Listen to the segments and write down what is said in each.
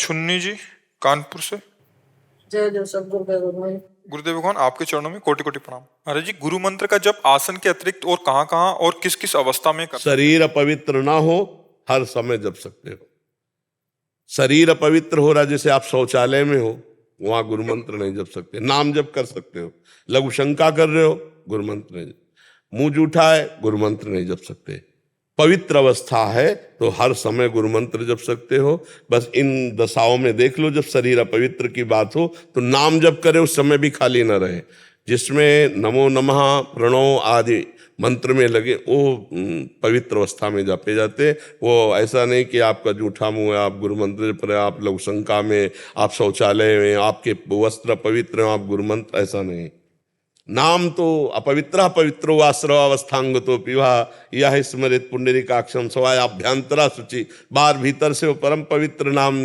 छुन्नी जी, कानपुर से। जय जय सब गुरुदेव भाई। गुरुदेव भगवान, आपके चरणों में कोटि कोटि प्रणाम। महाराज जी, गुरु मंत्र का जप आसन के अतिरिक्त और कहाँ कहाँ और किस किस अवस्था में कर सकते हैं? शरीर अपवित्र ना हो, हर समय जप सकते हो। शरीर अपवित्र हो रहा, जैसे आप शौचालय में हो, वहां गुरु मंत्र नहीं जप सकते। नाम जप कर सकते हो। लघु शंका कर रहे हो, गुरु मंत्र नहीं। मुंह जूठा है, गुरु मंत्र नहीं जप सकते। पवित्र अवस्था है तो हर समय गुरु मंत्र जप सकते हो। बस इन दशाओं में देख लो, जब शरीर अपवित्र की बात हो तो नाम जप करे, उस समय भी खाली न रहे। जिसमें नमो नमः, प्रणव आदि मंत्र में लगे, वो पवित्र अवस्था में जपे जाते। वो ऐसा नहीं कि आपका जूठा मुंह है, आप गुरु मंत्र जप रहे, आप लघु शंका में, आप शौचालय में, आपके वस्त्र पवित्र हैं, आप गुरु मंत्र, ऐसा नहीं। नाम तो अपवित्र पवित्रो वास्रवावस्थांग तो पिवा यह स्मृत पुंडरीकाक्षम स्वायाभ्यंतरा शुचि। बाहर भीतर से वो परम पवित्र नाम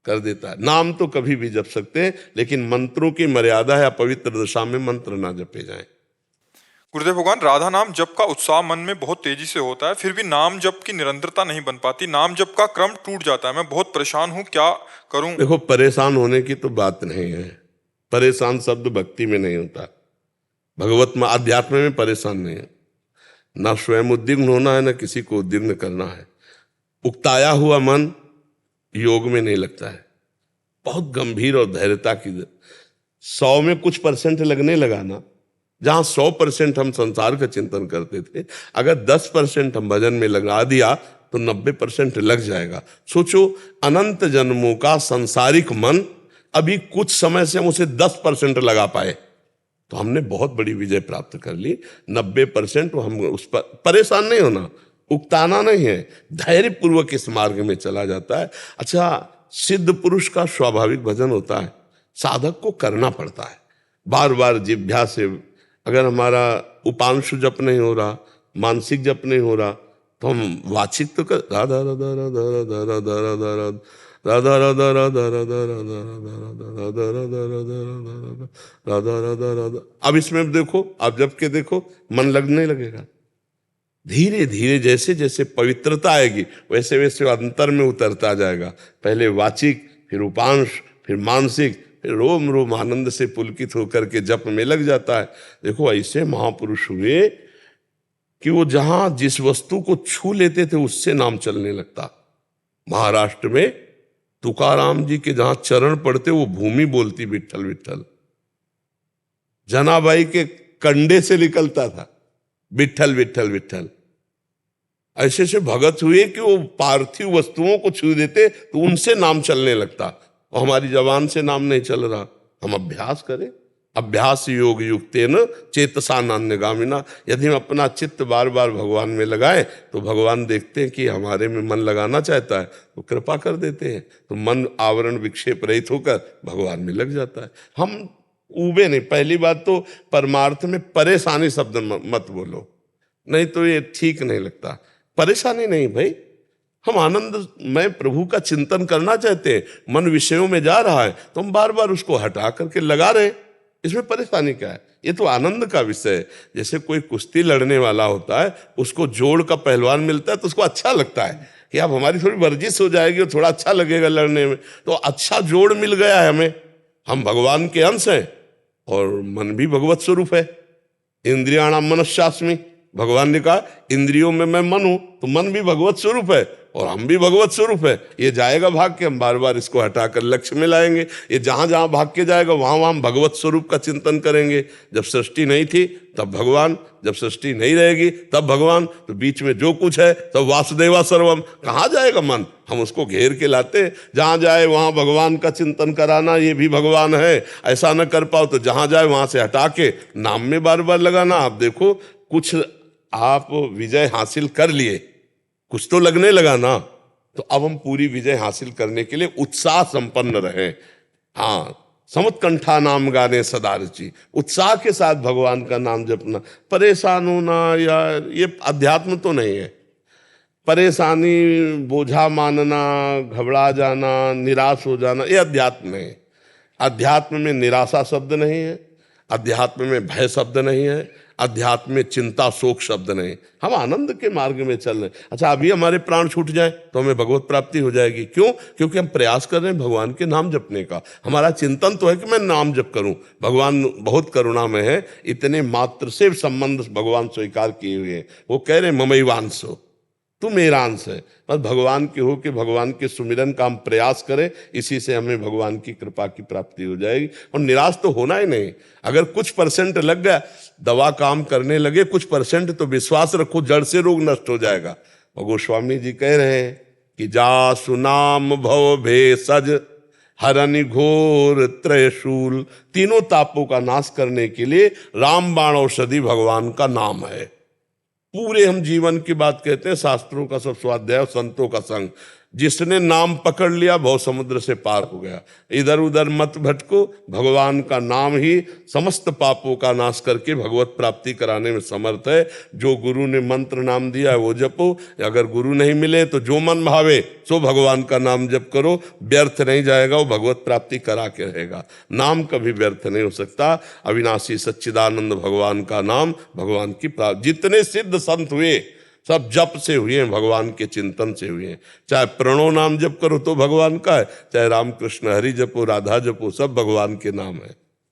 कर देता है। नाम तो कभी भी जप सकते हैं, लेकिन मंत्रों की मर्यादा है, अपवित्र दशा में मंत्र ना जपे जाएं। गुरुदेव भगवान, राधा नाम जप का उत्साह मन में बहुत तेजी से होता है, फिर भी नाम जप की निरंतरता नहीं बन पाती। नाम जप का क्रम टूट जाता है। मैं बहुत परेशान हूँ, क्या करूँ? देखो, परेशान होने की तो बात नहीं है। परेशान शब्द भक्ति में नहीं होता, भगवत में, अध्यात्म में परेशान नहीं है। ना स्वयं उद्विग्न होना है, ना किसी को उद्विग्न करना है। उकताया हुआ मन योग में नहीं लगता है। बहुत गंभीर और धैर्यता की 100 में कुछ परसेंट लगने लगा ना, जहां 100% हम संसार का चिंतन करते थे, अगर 10% हम भजन में लगा दिया तो 90% लग जाएगा। सोचो, अनंत जन्मों का संसारिक मन, अभी कुछ समय से हम उसे 10% लगा पाए तो हमने बहुत बड़ी विजय प्राप्त कर ली। 90% हम उस पर परेशान नहीं होना, उकताना नहीं है, धैर्य पूर्वक इस मार्ग में चला जाता है। अच्छा, सिद्ध पुरुष का स्वाभाविक भजन होता है, साधक को करना पड़ता है बार बार जिह्वा से। अगर हमारा उपांशु जप नहीं हो रहा, मानसिक जप नहीं हो रहा, तो हम वाचिक तो कर राधा राधा राधा राधा राधा राधा राधा राधा राधा राधा राधा राधा राधा राधा। अब इसमें देखो, आप जप के देखो, मन लगने लगेगा। धीरे धीरे जैसे जैसे पवित्रता आएगी, वैसे वैसे अंतर में उतरता जाएगा। पहले वाचिक, फिर उपांश, फिर मानसिक, फिर रोम रोम आनंद से पुलकित होकर के जप में लग जाता है। देखो, ऐसे महापुरुष हुए कि वो जहां जिस वस्तु को छू लेते थे उससे नाम चलने लगता। महाराष्ट्र में तुकाराम जी के जहां चरण पड़ते, वो भूमि बोलती विठ्ठल विठ्ठल। जनाबाई के कंडे से निकलता था विठ्ठल विठ्ठल विठ्ठल। ऐसे से भगत हुए कि वो पार्थिव वस्तुओं को छू देते तो उनसे नाम चलने लगता। और हमारी जबान से नाम नहीं चल रहा, हम अभ्यास करें। अभ्यास योग युक्तेन चेतसा नान्यगामिना। यदि हम अपना चित्त बार बार भगवान में लगाएं तो भगवान देखते हैं कि हमारे में मन लगाना चाहता है, तो कृपा कर देते हैं। तो मन आवरण विक्षेप रहित होकर भगवान में लग जाता है। हम उबे नहीं। पहली बात तो परमार्थ में परेशानी शब्द मत बोलो, नहीं तो ये ठीक नहीं लगता। परेशानी नहीं भाई, हम आनंद में प्रभु का चिंतन करना चाहते हैं, मन विषयों में जा रहा है तो हम बार बार उसको हटा करके लगा रहे हैं। इसमें परेशानी क्या है? ये तो आनंद का विषय है। जैसे कोई कुश्ती लड़ने वाला होता है, उसको जोड़ का पहलवान मिलता है तो उसको अच्छा लगता है कि अब हमारी थोड़ी वर्जिश हो जाएगी और थोड़ा अच्छा लगेगा लड़ने में। तो अच्छा जोड़ मिल गया है हमें। हम भगवान के अंश हैं और मन भी भगवत स्वरूप है। इंद्रियाणाम मनश्चास्मि, भगवान ने कहा इंद्रियों में मैं मन हूं, तो मन भी भगवत स्वरूप है और हम भी भगवत स्वरूप है। ये जाएगा भाग के, हम बार बार इसको हटाकर लक्ष्य में लाएंगे। ये जहां जहां भाग के जाएगा वहां वहां हम भगवत स्वरूप का चिंतन करेंगे। जब सृष्टि नहीं थी तब भगवान, जब सृष्टि नहीं रहेगी तब भगवान, तो बीच में जो कुछ है तब वासुदेवा सर्वम। कहाँ जाएगा मन? हम उसको घेर के लाते, जहां जाए वहां भगवान का चिंतन कराना, ये भी भगवान है। ऐसा न कर पाओ तो जहां जाए वहां से हटा के नाम में बार बार लगाना। आप देखो, कुछ आप विजय हासिल कर लिए, कुछ तो लगने लगा ना, तो अब हम पूरी विजय हासिल करने के लिए उत्साह संपन्न रहे। हाँ, समुत्कंठा नाम गाने सदा रुचि, उत्साह के साथ भगवान का नाम जपना। परेशान होना यार, ये अध्यात्म तो नहीं है। परेशानी, बोझा मानना, घबरा जाना, निराश हो जाना, ये अध्यात्म नहीं है। अध्यात्म में निराशा शब्द नहीं है, अध्यात्म में भय शब्द नहीं है, अध्यात्म में चिंता शोक शब्द नहीं, हम आनंद के मार्ग में चल रहे हैं। अच्छा, अभी हमारे प्राण छूट जाए तो हमें भगवत प्राप्ति हो जाएगी। क्यों? क्योंकि हम प्रयास कर रहे हैं भगवान के नाम जपने का। हमारा चिंतन तो है कि मैं नाम जप करूं। भगवान बहुत करुणा में है, इतने मात्र से संबंध भगवान स्वीकार किए हुए हैं। वो कह रहे ममैवांशो, तू मेरा अंश है। बस भगवान के हो कि भगवान के सुमिरन का हम प्रयास करें, इसी से हमें भगवान की कृपा की प्राप्ति हो जाएगी। और निराश तो होना ही नहीं। अगर कुछ परसेंट लग गया, दवा काम करने लगे, कुछ परसेंट तो विश्वास रखो जड़ से रोग नष्ट हो जाएगा। और गोस्वामी जी कह रहे हैं कि जा सुनाम भव भेषज हरनि घोर त्रयशूल, तीनों तापों का नाश करने के लिए रामबाण औषधि भगवान का नाम है। पूरे हम जीवन की बात कहते हैं, शास्त्रों का सब स्वाध्याय, संतों का संग। जिसने नाम पकड़ लिया भव समुद्र से पार हो गया। इधर उधर मत भटको, भगवान का नाम ही समस्त पापों का नाश करके भगवत प्राप्ति कराने में समर्थ है। जो गुरु ने मंत्र नाम दिया है वो जपो, अगर गुरु नहीं मिले तो जो मन भावे सो भगवान का नाम जप करो, व्यर्थ नहीं जाएगा, वो भगवत प्राप्ति करा के रहेगा। नाम कभी व्यर्थ नहीं हो सकता। अविनाशी सच्चिदानंद भगवान का नाम भगवान की प्राप्ति। जितने सिद्ध संत हुए सब जप से हुए हैं, भगवान के चिंतन से हुए हैं। चाहे प्रणव नाम जप करो तो भगवान का है, चाहे रामकृष्ण हरि जपो, राधा जपो, सब भगवान के नाम है।